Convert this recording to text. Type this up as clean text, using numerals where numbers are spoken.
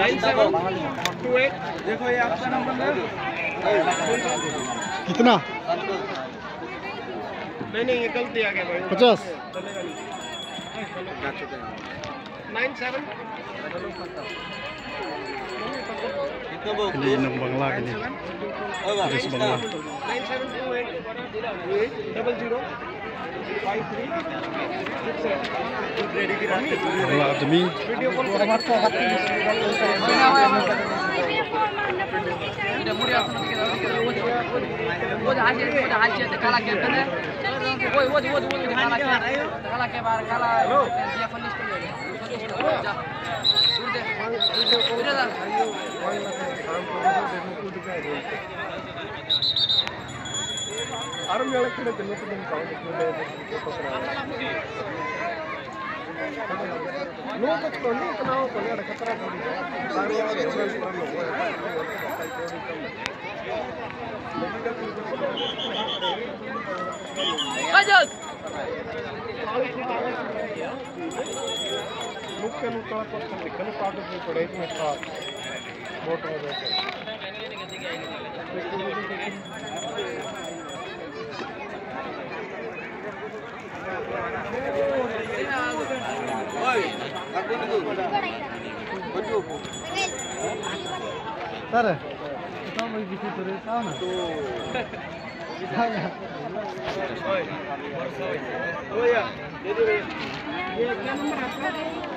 9728 देखो ये आपका नंबर है। कितना? नहीं ये गलती आ गया भाई। 50 97 ini enam bangla ini. Terus bangla. 97280053 Bangla demi. Video call कर Tara, kita mau bikin turun sana. Oh ya, ये क्या नंबर है आपका?